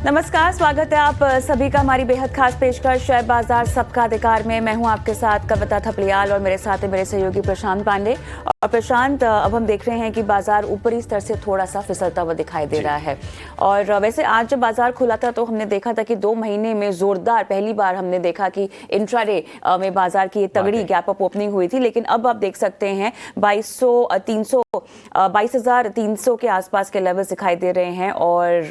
नमस्कार, स्वागत है आप सभी का हमारी बेहद खास पेशकश शेयर बाजार सबका अधिकार में। मैं हूं आपके साथ कविता थपलियाल और मेरे साथ है मेरे सहयोगी प्रशांत पांडे। और प्रशांत, अब हम देख रहे हैं कि बाजार ऊपरी स्तर से थोड़ा सा फिसलता हुआ दिखाई दे रहा है। और वैसे आज जब बाजार खुला था तो हमने देखा था कि 2 महीने में जोरदार पहली बार हमने देखा कि इंट्राडे में बाजार की तगड़ी गैप अप ओपनिंग हुई थी। लेकिन अब आप देख सकते हैं 22,300 के आसपास के लेवल्स दिखाई दे रहे हैं और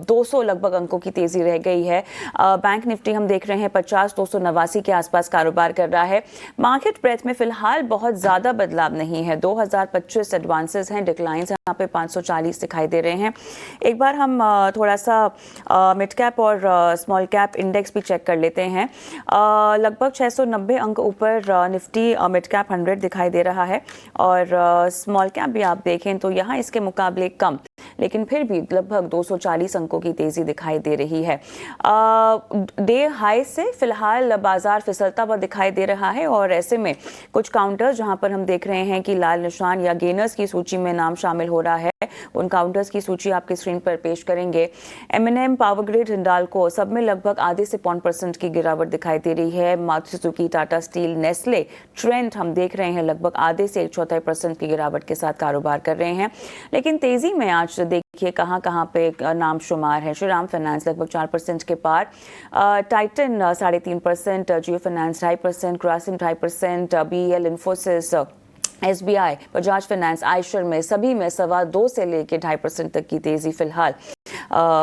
200 लगभग अंकों की तेजी रह गई है। बैंक निफ्टी हम देख रहे हैं 50,289 के आसपास कारोबार कर रहा है। मार्केट ब्रेथ में फिलहाल बहुत ज्यादा बदलाव नहीं है। 2025 एडवांसेस हैं, डिक्लाइंस यहाँ पे 540 दिखाई दे रहे हैं। एक बार हम थोड़ा सा मिड कैप और स्मॉल कैप इंडेक्स भी चेक कर लेते हैं। लगभग 690 अंक ऊपर निफ्टी मिड कैप 100 दिखाई दे रहा है और स्मॉल कैप भी आप देखें तो यहाँ इसके मुकाबले कम, लेकिन फिर भी लगभग 240 अंकों की तेजी दिखाई दे रही है। डे हाई से फिलहाल बाजार फिसलता हुआ दिखाई दे रहा है और ऐसे में कुछ काउंटर्स जहां पर हम देख रहे हैं कि लाल निशान या गेनर्स की सूची में नाम शामिल हो रहा है, उन काउंटर्स की सूची आपकी स्क्रीन पर पेश करेंगे। M&M, पावर ग्रिड, हिंडाल्को सब में लगभग आधे से 0.5% की गिरावट दिखाई दे रही है। Maruti Suzuki, Tata steel, Nestle, Trent हम देख रहे हैं लगभग आधे से 1/4% की गिरावट के साथ कारोबार कर रहे हैं। लेकिन तेजी में आज देखिए कहां कहां पे नाम शुमार है। श्रीराम फाइनेंस लगभग 4% के पार, Titan 3.5%, Jio finance 2.5%, Grasim 2.5%, BEL, Infosys, SBI, Bajaj finance, Eicher में सभी में 2.25 से लेकर 2.5% तक की तेजी फिलहाल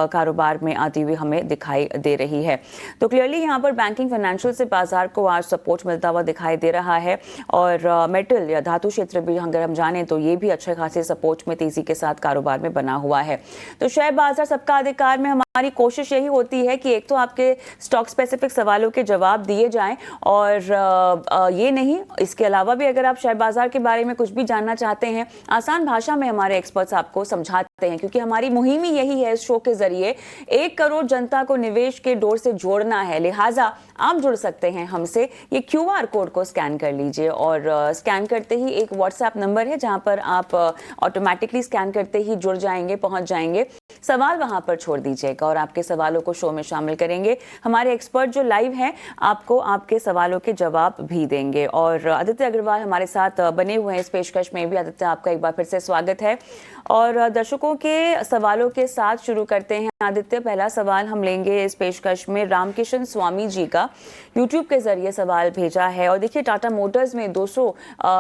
कारोबार में आती हुई हमें दिखाई दे रही है। तो क्लियरली यहाँ पर बैंकिंग फाइनेंशियल से बाजार को आज सपोर्ट मिलता हुआ दिखाई दे रहा है और मेटल या धातु क्षेत्र भी अगर हम जानें तो ये भी अच्छे खासे सपोर्ट में तेजी के साथ कारोबार में बना हुआ है। तो शेयर बाजार सबका अधिकार में हमारी कोशिश यही होती है कि एक तो आपके स्टॉक स्पेसिफिक सवालों के जवाब दिए जाएं और ये नहीं, इसके अलावा भी अगर आप शेयर बाजार के बारे में कुछ भी जानना चाहते हैं, आसान भाषा में हमारे एक्सपर्ट्स आपको समझाते हैं, क्योंकि हमारी मुहिम ही यही है इस शो के जरिए 1 करोड़ जनता को निवेश के डोर से जोड़ना है। लिहाजा आप जुड़ सकते हैं हमसे। ये QR कोड को स्कैन कर लीजिए और स्कैन करते ही एक व्हाट्सएप नंबर है जहां पर आप ऑटोमेटिकली स्कैन करते ही जुड़ जाएंगे, पहुंच जाएंगे। सवाल वहां पर छोड़ दीजिएगा और आपके सवालों को शो में शामिल करेंगे। हमारे एक्सपर्ट जो लाइव हैं आपको आपके सवालों के जवाब भी देंगे। और आदित्य अग्रवाल हमारे साथ बने हुए हैं इस पेशकश में भी। आदित्य, आपका एक बार फिर से स्वागत है और दर्शकों के सवालों के साथ शुरू करते हैं। आदित्य, पहला सवाल हम लेंगे इस पेशकश में। रामकिशन स्वामी जी का यूट्यूब के जरिए सवाल भेजा है और देखिए टाटा मोटर्स में 200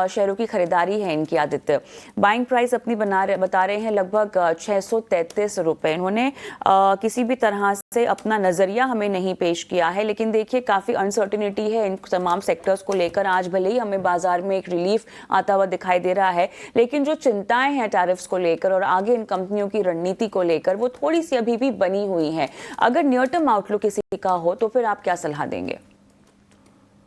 शेयरों की खरीदारी है इनकी। आदित्य, बाइंग प्राइस अपनी बता रहे हैं लगभग 633 रुपए। इन्होंने किसी भी तरह से अपना नजरिया हमें नहीं पेश किया है, लेकिन देखिए काफी अनसर्टिनिटी है इन तमाम सेक्टर्स को लेकर। आज भले ही हमें बाजार में एक रिलीफ आता हुआ दिखाई दे रहा है, लेकिन जो चिंताएं हैं टैरिफ्स को लेकर और आगे इन कंपनियों की रणनीति को लेकर वो थोड़ी सी अभी भी बनी हुई है। अगर नियर टर्म आउटलुक किसी का हो तो फिर आप क्या सलाह देंगे?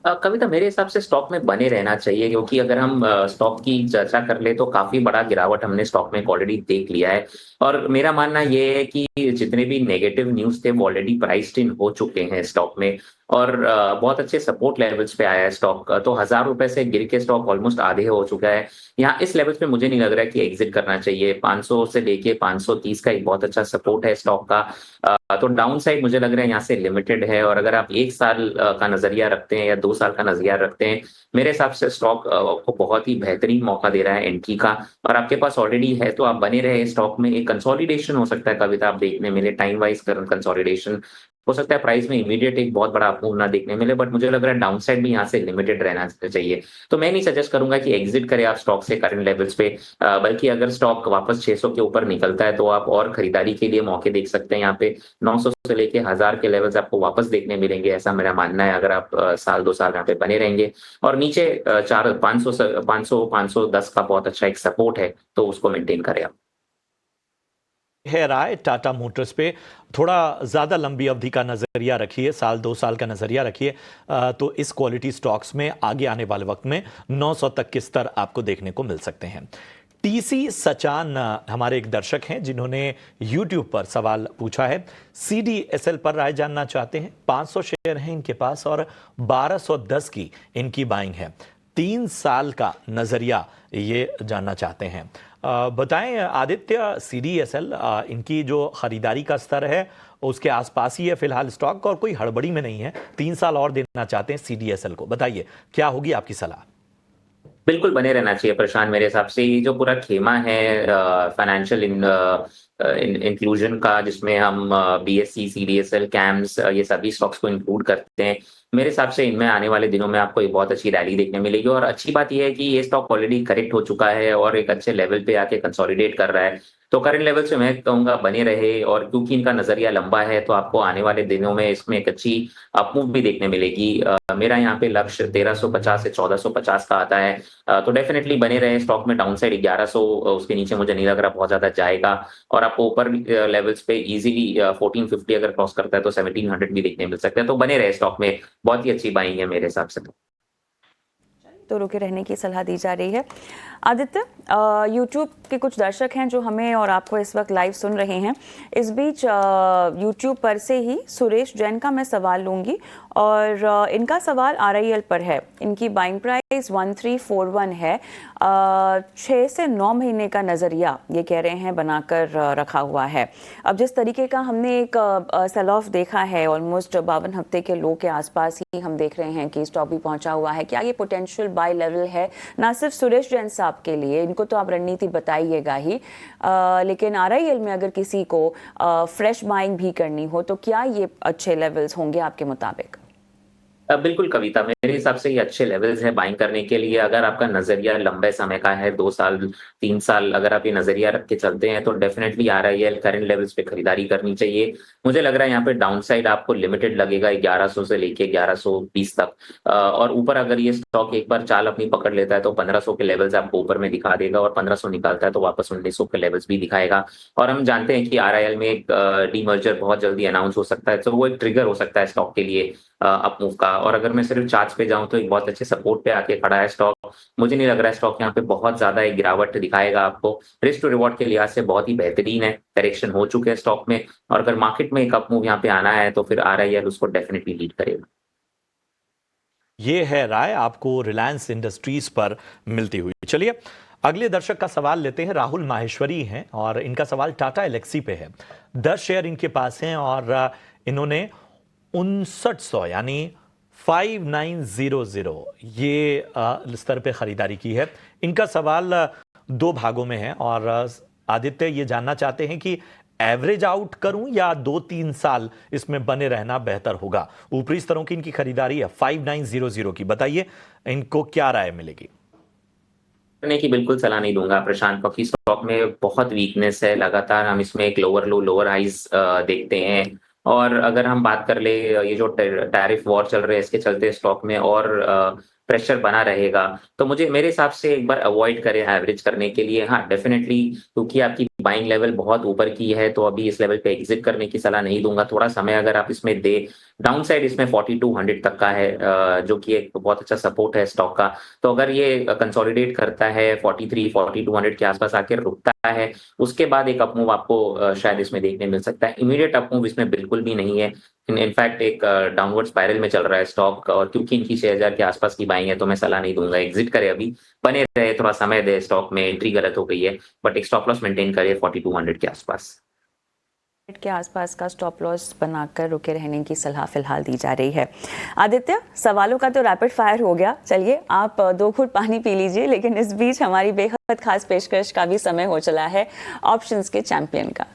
कविता, मेरे हिसाब से स्टॉक में बने रहना चाहिए, क्योंकि अगर हम स्टॉक की चर्चा कर ले तो काफी बड़ा गिरावट हमने स्टॉक में ऑलरेडी देख लिया है। और मेरा मानना ये है कि जितने भी नेगेटिव न्यूज थे वो ऑलरेडी प्राइस्ड इन हो चुके हैं स्टॉक में और बहुत अच्छे सपोर्ट लेवल्स पे आया है स्टॉक। तो 1,000 रुपए से गिर के स्टॉक ऑलमोस्ट आधे हो चुका है। यहाँ इस लेवल्स पे मुझे नहीं लग रहा है कि एग्जिट करना चाहिए। 500 से लेके 530 का एक बहुत अच्छा सपोर्ट है स्टॉक का। तो डाउन साइड मुझे लग रहा है यहाँ से लिमिटेड है। और अगर आप 1 साल का नजरिया रखते हैं या 2 साल का नजरिया रखते हैं, मेरे हिसाब से स्टॉक को बहुत ही बेहतरीन मौका दे रहा है एंट्री का। और आपके पास ऑलरेडी है तो आप बने रहे स्टॉक में। एक कंसोलिडेशन हो सकता है कविता, आप देखने मिले टाइम वाइज कंसोलिडेशन हो सकता है। प्राइस में इमीडिएट एक बहुत बड़ा मूव ना देखने मिले, बट मुझे लग रहा है डाउन साइड भी यहाँ से लिमिटेड रहना चाहिए। तो मैं नहीं सजेस्ट करूंगा कि एग्जिट करें आप स्टॉक से करंट लेवल्स पे, बल्कि अगर स्टॉक वापस 600 के ऊपर निकलता है तो आप और खरीदारी के लिए मौके देख सकते हैं। यहाँ पे 900 से लेके 1,000 के लेवल्स आपको वापस देखने मिलेंगे, ऐसा मेरा मानना है। अगर आप साल 2 साल यहाँ पे बने रहेंगे और नीचे 510 का बहुत अच्छा एक सपोर्ट है, तो उसको मेंटेन करें आप। है राय टाटा मोटर्स पे थोड़ा ज़्यादा लंबी अवधि का नज़रिया रखिए, 1-2 साल का नज़रिया रखिए, तो इस क्वालिटी स्टॉक्स में आगे आने वाले वक्त में 900 तक के स्तर आपको देखने को मिल सकते हैं। TC सचान हमारे एक दर्शक हैं जिन्होंने YouTube पर सवाल पूछा है। CDSL पर राय जानना चाहते हैं। 500 शेयर हैं इनके पास और 1210 की इनकी बाइंग है। 3 साल का नज़रिया ये जानना चाहते हैं। बताएं आदित्य, CDSL इनकी जो खरीदारी का स्तर है उसके आसपास ही है फिलहाल स्टॉक, और कोई हड़बड़ी में नहीं है, 3 साल और देना चाहते हैं CDSL को। बताइए क्या होगी आपकी सलाह? बिल्कुल बने रहना चाहिए प्रशांत, मेरे हिसाब से ये जो पूरा खेमा है फाइनेंशियल इंक्लूजन का, जिसमें हम BSE, CDSL, कैम्स, ये सभी स्टॉक्स को इंक्लूड करते हैं। मेरे हिसाब से इनमें आने वाले दिनों में आपको एक बहुत अच्छी रैली देखने मिलेगी, और अच्छी बात ये है कि ये स्टॉक ऑलरेडी करेक्ट हो चुका है और एक अच्छे लेवल पे आके कंसोलिडेट कर रहा है। तो करंट लेवल से मैं कहूँगा बने रहे, और क्योंकि इनका नजरिया लंबा है तो आपको आने वाले दिनों में इसमें एक अच्छी अपमूव भी देखने मिलेगी। मेरा यहाँ पे लक्ष्य 1350 से 1450 का आता है। तो डेफिनेटली बने रहे स्टॉक में। डाउन साइड 1100, उसके नीचे मुझे नहीं लग रहा बहुत ज्यादा जाएगा, और आपको ऊपर लेवल्स पे इजीली 1450 अगर क्रॉस करता है तो 1700 भी देखने मिल सकता है। तो बने रहे स्टॉक में, बहुत ही अच्छी बाइंग है मेरे हिसाब से। तो रुके रहने की सलाह दी जा रही है। आदित्य, यूट्यूब के कुछ दर्शक हैं जो हमें और आपको इस वक्त लाइव सुन रहे हैं। इस बीच यूट्यूब पर से ही सुरेश जैन का मैं सवाल लूंगी, और इनका सवाल RIL पर है। इनकी बाइंग प्राइस 1341 है। 6 से 9 महीने का नज़रिया ये कह रहे हैं बनाकर रखा हुआ है। अब जिस तरीके का हमने एक सेल ऑफ देखा है, ऑलमोस्ट 52 हफ्ते के लो के आसपास ही हम देख रहे हैं कि स्टॉक भी पहुंचा हुआ है। क्या ये पोटेंशियल बाय लेवल है ना सिर्फ सुरेश जैन साहब के लिए, इनको तो आप रणनीति बताइएगा ही, लेकिन RIL में अगर किसी को फ्रेश बाइंग भी करनी हो तो क्या ये अच्छे लेवल्स होंगे आपके मुताबिक? बिल्कुल कविता, मेरे हिसाब से ये अच्छे लेवल्स हैं बाइंग करने के लिए। अगर आपका नजरिया लंबे समय का है, 2 साल 3 साल, अगर आप ये नजरिया रख के चलते हैं तो डेफिनेटली RIL करंट लेवल्स पे खरीदारी करनी चाहिए। मुझे लग रहा है यहाँ पे डाउन साइड आपको लिमिटेड लगेगा 1100 से लेके 1120 तक, और ऊपर अगर ये स्टॉक एक बार चाल अपनी पकड़ लेता है तो 1500 के लेवल्स आपको ऊपर में दिखा देगा, और 1500 निकालता है तो वापस 1900 के लेवल्स भी दिखाएगा। और हम जानते हैं कि RIL में एक डीमर्जर बहुत जल्दी अनाउंस हो सकता है, तो वो एक ट्रिगर हो सकता है स्टॉक के लिए अपमूव का। और अगर मैं सिर्फ चार्ट्स पे जाऊं तो एक बहुत अच्छे सपोर्ट पे आके खड़ा है स्टॉक। मुझे नहीं लग रहा है स्टॉक यहाँ पे बहुत ज्यादा एक गिरावट दिखाएगा आपको। रिस्क टू रिवॉर्ड के लिहाज से बहुत ही बेहतरीन है, करेक्शन हो चुके हैं स्टॉक में, और अगर मार्केट में एक अपमूव यहाँ पे आना है तो फिर RIL उसको डेफिनेटली लीड करेगा। ये है राय आपको रिलायंस इंडस्ट्रीज पर मिलती हुई। चलिए अगले दर्शक का सवाल लेते हैं। राहुल माहेश्वरी हैं और इनका सवाल टाटा एलेक्सी पे है। 10 शेयर इनके पास हैं और इन्होंने 5900 यानी 5900 ये स्तर पे खरीदारी की है। इनका सवाल 2 भागों में है, और आदित्य ये जानना चाहते हैं कि एवरेज आउट करूं या 2-3 साल इसमें बने रहना बेहतर होगा। ऊपरी स्तरों की इनकी खरीदारी है 5900 की। बताइए इनको क्या राय मिलेगी? करने की बिल्कुल सलाह नहीं दूंगा प्रशांत, क्योंकि स्टॉक में बहुत वीकनेस है। लगातार हम इसमें एक लोअर लो लोअर हाइज देखते हैं, और अगर हम बात कर ले ये जो टैरिफ वॉर चल रहे हैं इसके चलते स्टॉक में और प्रेशर बना रहेगा, तो मुझे मेरे हिसाब से एक बार अवॉइड करें एवरेज करने के लिए। हाँ डेफिनेटली, क्योंकि आपकी बाइंग लेवल बहुत ऊपर की है तो अभी इस लेवल पे एग्जिट करने की सलाह नहीं दूंगा। थोड़ा समय अगर आप इसमें दे, डाउन साइड इसमें 4200 तक का है, जो कि एक बहुत अच्छा सपोर्ट है स्टॉक का। तो अगर ये कंसोलिडेट करता है 4200 के आसपास आकर रुकता है, उसके बाद एक अपमूव आपको शायद इसमें देखने मिल सकता है। इमीडिएट अपमूव इसमें बिल्कुल भी नहीं है। इनफैक्ट एक डाउनवर्ड स्पाइरल में चल रहा है स्टॉक, और क्योंकि इनकी 6000 के आसपास की बाइंग है तो मैं सलाह नहीं दूंगा एग्जिट करे। अभी बने रहे, थोड़ा समय दे स्टॉक में। एंट्री गलत हो गई है, बट एक स्टॉप लॉस मेंटेन करे 4200 के आसपास। के आसपास का स्टॉप लॉस बनाकर रुके रहने की सलाह फिलहाल दी जा रही है। आदित्य, सवालों का तो रैपिड फायर हो गया। चलिए आप 2 घूंट पानी पी लीजिए, लेकिन इस बीच हमारी बेहद खास पेशकश का भी समय हो चला है, ऑप्शंस के चैंपियन का।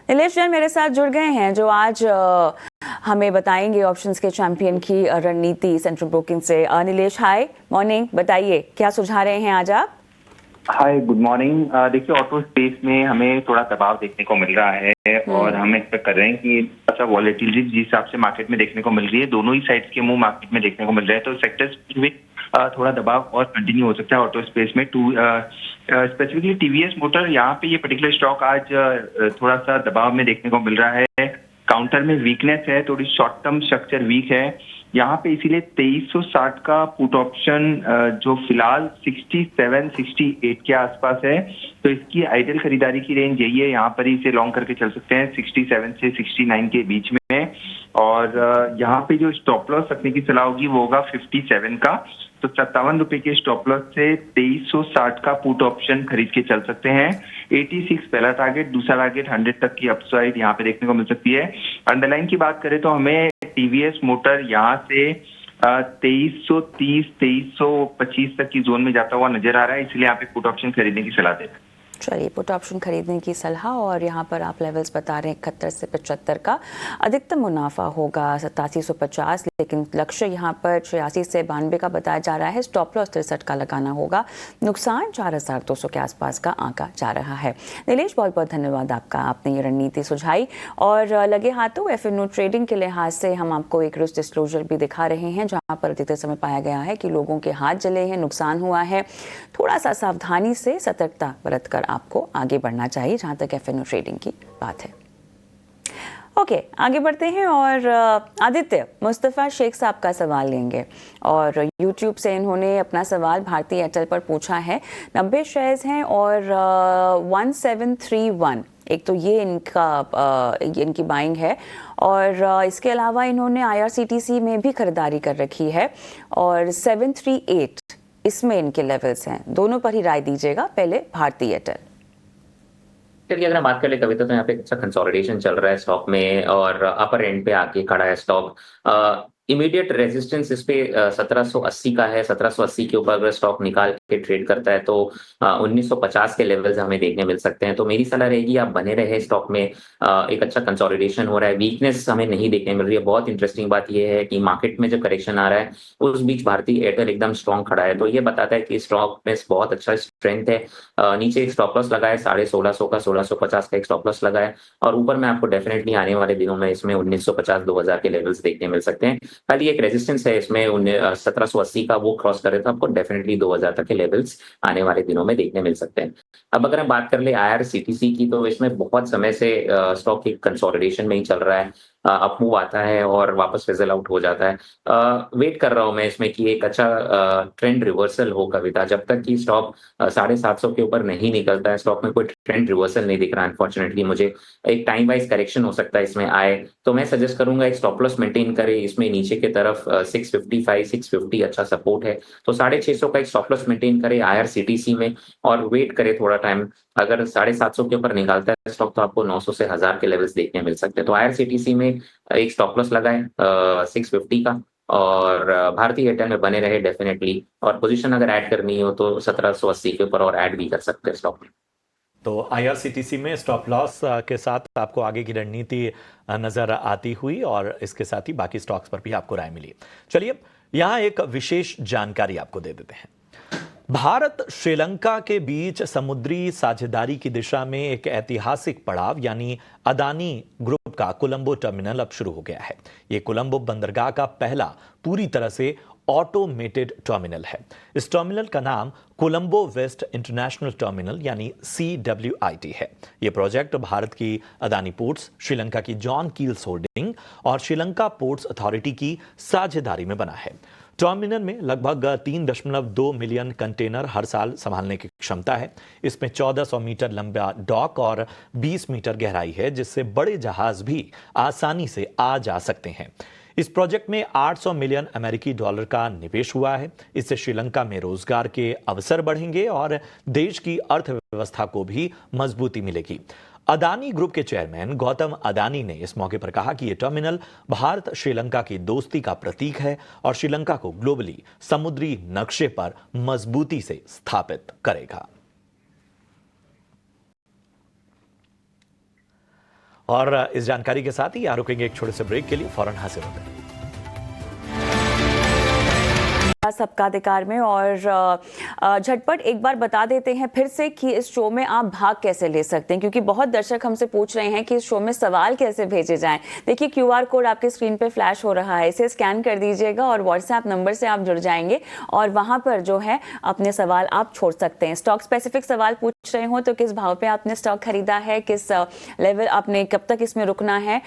नीलेश जैन मेरे साथ जुड़ गए हैं, जो आज हमें बताएंगे ऑप्शंस के चैंपियन की रणनीति सेंट्रल ब्रोकिंग से। नीलेश, हाय मॉर्निंग, बताइए क्या सुझा रहे हैं आज आप? हाय, गुड मॉर्निंग। देखिए, ऑटो स्पेस में हमें थोड़ा दबाव देखने को मिल रहा है, और हम एक्सपेक्ट कर रहे हैं कि अच्छा वॉलेटिलिटी जिस हिसाब से मार्केट में देखने को मिल रही है, दोनों ही साइड्स के मुंह मार्केट में देखने को मिल रहे हैं, तो सेक्टर्स में थोड़ा दबाव और कंटिन्यू हो सकता है ऑटो स्पेस में। स्पेसिफिकली टीवीएस मोटर, यहाँ पे ये पर्टिकुलर स्टॉक आज थोड़ा सा दबाव में देखने को मिल रहा है। काउंटर में वीकनेस है, थोड़ी शॉर्ट टर्म स्ट्रक्चर वीक है, यहाँ पे इसीलिए 2360 का पुट ऑप्शन जो फिलहाल 67 68 के आसपास है, तो इसकी आइडियल खरीदारी की रेंज यही है। यहाँ पर ही इसे लॉन्ग करके चल सकते हैं 67 से 69 के बीच में। और यहाँ पे जो स्टॉप लॉस रखने की सलाह होगी वो होगा 57 का। तो 57 रुपए के स्टॉप लॉस से 2360 का पुट ऑप्शन खरीद के चल सकते हैं। 86 पहला टारगेट, दूसरा टारगेट 100 तक की अपसाइड यहाँ पे देखने को मिल सकती है। अंडरलाइन की बात करें तो हमें टीवीएस मोटर यहाँ से 2330 2325 तक की जोन में जाता हुआ नजर आ रहा है, इसलिए यहाँ पे पुट ऑप्शन खरीदने की सलाह दे रहे हैं। चलिए, पुट ऑप्शन खरीदने की सलाह। और यहाँ पर आप लेवल्स बता रहे हैं 71 से 75 का अधिकतम मुनाफा होगा 8750, लेकिन लक्ष्य यहाँ पर 86 से 92 का बताया जा रहा है। स्टॉप लॉस 63 का लगाना होगा। नुकसान 4200 के आसपास का आंका जा रहा है। नीलेश, बहुत बहुत धन्यवाद आपका, आपने ये रणनीति सुझाई। और लगे हाथों एफएनओ ट्रेडिंग के लिहाज से हम आपको एक रिस्क डिस्क्लोजर भी दिखा रहे हैं, जहाँ पर अधिकतर समय पाया गया है कि लोगों के हाथ जले हैं, नुकसान हुआ है। थोड़ा सा सावधानी से सतर्कता बरत कर आपको आगे बढ़ना चाहिए जहां तक एफएनओ ट्रेडिंग की बात है। ओके, आगे बढ़ते हैं और आदित्य मुस्तफ़ा शेख साहब का सवाल लेंगे। और यूट्यूब से इन्होंने अपना सवाल भारती एयरटेल पर पूछा है। 90 शेयर्स हैं और 1731, एक तो ये इनकी बाइंग है। और इसके अलावा इन्होंने IRCTC में भी खरीदारी कर रखी है और 738 इसमें इनके लेवल्स हैं। दोनों पर ही राय दीजिएगा। पहले भारती एयरटेल। चलिए, अगर हम बात कर ले कविता, तो यहाँ पे अच्छा कंसोलिडेशन चल रहा है स्टॉक में और अपर एंड पे आके खड़ा है स्टॉक। इमीडिएट रेजिस्टेंस इस पे 1780 का है। 1780 के ऊपर अगर स्टॉक निकाल के ट्रेड करता है तो 1950 के लेवल्स हमें देखने मिल सकते हैं। तो मेरी सलाह रहेगी आप बने रहे स्टॉक में। एक अच्छा कंसोलिडेशन हो रहा है, वीकनेस हमें नहीं देखने मिल रही है। बहुत इंटरेस्टिंग बात यह है कि मार्केट में जब करेक्शन आ रहा है उस बीच भारतीय एयरटेल एकदम स्ट्रॉन्ग खड़ा है, तो ये बताता है कि स्टॉक में बहुत अच्छा स्ट्रेंथ है। नीचे एक स्टॉप लॉस लगा है 1650 का, 1650 का एक स्टॉप लॉस लगा है। और ऊपर में आपको डेफिनेटली आने वाले दिनों में इसमें 1950 2000 के लेवल्स देखने मिल सकते हैं। खाली एक रेजिस्टेंस है इसमें 1780 का, वो क्रॉस करे तो आपको डेफिनेटली 2000 तक के लेवल्स आने वाले दिनों में देखने मिल सकते हैं। अब अगर हम बात कर ले IRCTC की, तो इसमें बहुत समय से स्टॉक एक कंसोलिडेशन में ही चल रहा है। अप मूव आता है और वापस फिजल आउट हो जाता है। वेट कर रहा हूं मैं इसमें कि एक अच्छा ट्रेंड रिवर्सल हो कविता। जब तक कि स्टॉक 750 के ऊपर नहीं निकलता है, स्टॉक में कोई ट्रेंड रिवर्सल नहीं दिख रहा। अनफॉर्चुनेटली मुझे एक टाइम वाइज करेक्शन हो सकता है इसमें आए, तो मैं सजेस्ट करूंगा एक स्टॉप लॉस मेंटेन करे इसमें नीचे की तरफ। 655 650 अच्छा सपोर्ट है, तो 650 का एक स्टॉप लॉस मेंटेन करे IRCTC में और वेट करे थोड़ा टाइम। अगर 750 के ऊपर निकालता है स्टॉक तो आपको 900 से 1000 के लेवल्स देखने मिल सकते हैं। तो IRCTC में एक स्टॉप लॉस लगाए 650 का, और भारतीय एयरटेल में बने रहे डेफिनेटली। और पोजीशन अगर ऐड करनी हो तो 1780 के ऊपर और ऐड भी कर सकते हैं स्टॉक में। तो IRCTC में स्टॉप लॉस के साथ आपको आगे की रणनीति नजर आती हुई और इसके साथ ही बाकी स्टॉक्स पर भी आपको राय मिली। चलिए, यहाँ एक विशेष जानकारी आपको दे देते हैं। भारत श्रीलंका के बीच समुद्री साझेदारी की दिशा में एक ऐतिहासिक पड़ाव यानी अदानी ग्रुप का कोलंबो टर्मिनल अब शुरू हो गया है। यह कोलंबो बंदरगाह का पहला पूरी तरह से ऑटोमेटेड टर्मिनल है। इस टर्मिनल का नाम कोलंबो वेस्ट इंटरनेशनल टर्मिनल यानी CWIT है। यह प्रोजेक्ट भारत की अदानी पोर्ट्स, श्रीलंका की जॉन कील्स होल्डिंग और श्रीलंका पोर्ट्स अथॉरिटी की साझेदारी में बना है। टर्मिनल में लगभग 3.2 मिलियन कंटेनर हर साल संभालने की क्षमता है। इसमें 1400 मीटर लंबा डॉक और 20 मीटर गहराई है, जिससे बड़े जहाज भी आसानी से आ जा सकते हैं। इस प्रोजेक्ट में 800 मिलियन अमेरिकी डॉलर का निवेश हुआ है। इससे श्रीलंका में रोजगार के अवसर बढ़ेंगे और देश की अर्थव्यवस्था को भी मजबूती मिलेगी। अदानी ग्रुप के चेयरमैन गौतम अदानी ने इस मौके पर कहा कि यह टर्मिनल भारत श्रीलंका की दोस्ती का प्रतीक है और श्रीलंका को ग्लोबली समुद्री नक्शे पर मजबूती से स्थापित करेगा। और इस जानकारी के साथ ही रुकेंगे एक छोटे से ब्रेक के लिए, फौरन हाजिर होते हैं। सबका अधिकार में। और झटपट एक बार बता देते हैं फिर से कि इस शो में आप भाग कैसे ले सकते हैं, क्योंकि बहुत दर्शक हमसे पूछ रहे हैं कि इस शो में सवाल कैसे भेजे जाएं। देखिए QR कोड आपके स्क्रीन पे फ्लैश हो रहा है, इसे स्कैन कर दीजिएगा और व्हाट्सएप नंबर से आप जुड़ जाएंगे और वहां पर जो है अपने सवाल आप छोड़ सकते हैं। स्टॉक स्पेसिफिक सवाल पूछ रहे हो तो किस भाव पे आपने स्टॉक खरीदा है, किस लेवल आपने कब तक इसमें रुकना है,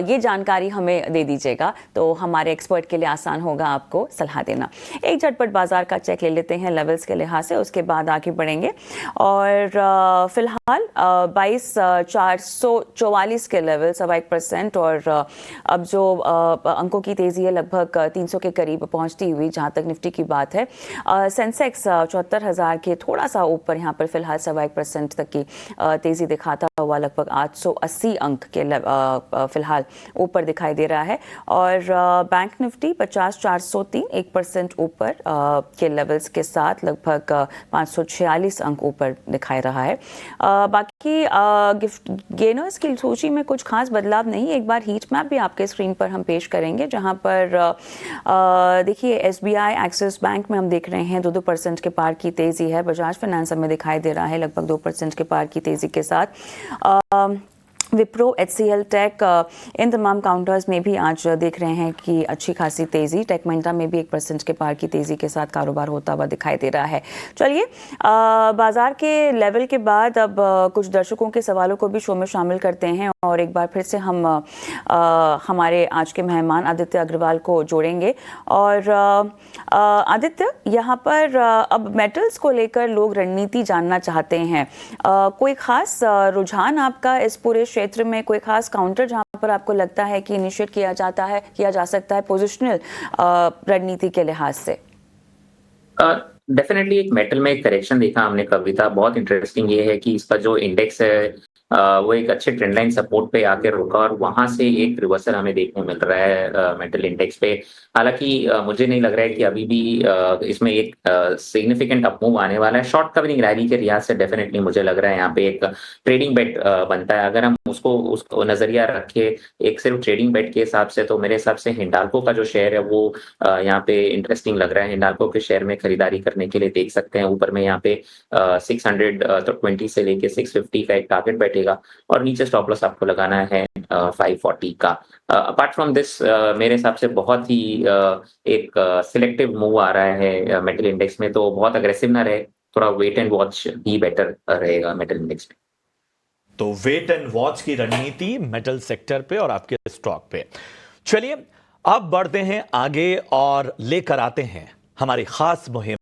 ये जानकारी हमें दे दीजिएगा तो हमारे एक्सपर्ट के लिए आसान होगा आपको सलाह देना। एक झटपट बाजार का चेक ले लेते हैं लेवल्स के लिहाज से, उसके बाद आगे बढ़ेंगे। और फिलहाल 22,444 के लेवल 1% और अब जो अंकों की तेजी है लगभग 300 के करीब पहुंचती हुई जहां तक निफ्टी की बात है। सेंसेक्स 74,000 के थोड़ा सा ऊपर यहाँ पर फिलहाल 1% तक की तेजी दिखाता हुआ लगभग 880 अंक के फिलहाल ऊपर दिखाई दे रहा है। और बैंक निफ्टी 50,403 1% ऊपर के लेवल्स के साथ लगभग 546 अंक ऊपर दिखाई रहा है। बाकी गिफ्ट गेनर्स की सूची में कुछ खास बदलाव नहीं। एक बार हीट मैप भी आपके स्क्रीन पर हम पेश करेंगे जहां पर देखिए SBI एक्सिस बैंक में हम देख रहे हैं 2% के पार की तेजी है। बजाज फाइनेंस में दिखाई दे रहा है लगभग 2% के पार की तेजी के साथ। विप्रो HCL टेक इन तमाम काउंटर्स में भी आज देख रहे हैं कि अच्छी खासी तेजी। टेक महिंद्रा में भी 1% के पार की तेजी के साथ कारोबार होता हुआ दिखाई दे रहा है। चलिए बाजार के लेवल के बाद अब कुछ दर्शकों के सवालों को भी शो में शामिल करते हैं और एक बार फिर से हम हमारे आज के मेहमान आदित्य अग्रवाल को जोड़ेंगे। और आदित्य, यहाँ पर अब मेटल्स को लेकर लोग रणनीति जानना चाहते हैं। कोई खास रुझान आपका इस पूरे क्षेत्र में, कोई खास काउंटर जहां पर आपको लगता है कि इनिशिएट किया जा सकता है पोजिशनल रणनीति के लिहाज से? डेफिनेटली एक मेटल में एक करेक्शन देखा हमने कविता। बहुत इंटरेस्टिंग ये है कि इसका जो इंडेक्स है वो एक अच्छे ट्रेंड लाइन सपोर्ट पे आकर रुका और वहां से एक रिवर्सल हमें देखने मिल रहा है मेटल इंडेक्स पे। हालांकि मुझे नहीं लग रहा है कि अभी भी इसमें एक सिग्निफिकेंट अपमूव आने वाला है। शॉर्ट कवरिंग रैली के लिहाज से डेफिनेटली मुझे लग रहा है यहाँ पे एक ट्रेडिंग बेट बनता है। अगर हम उसको नजरिया रखे एक सिर्फ ट्रेडिंग बेट के हिसाब से, तो मेरे हिसाब से हिंडाल्को का जो शेयर है वो यहाँ पे इंटरेस्टिंग लग रहा है। हिंडाल्को के शेयर में खरीदारी करने के लिए देख सकते हैं। ऊपर में यहाँ पे 620 से लेके 650 का एक टारगेट बैठेगा और नीचे स्टॉप लॉस आपको लगाना है 540 का। अपार्ट फ्रॉम दिस मेरे हिसाब से बहुत ही एक सिलेक्टिव मूव आ रहा है मेटल इंडेक्स में, तो बहुत अग्रेसिव ना रहे, थोड़ा वेट एंड वॉच ही बेटर रहेगा मेटल इंडेक्स में। तो वेट एंड वॉच की रणनीति मेटल सेक्टर पे और आपके स्टॉक पे। चलिए अब बढ़ते हैं आगे और लेकर आते हैं हमारी खास मुहिम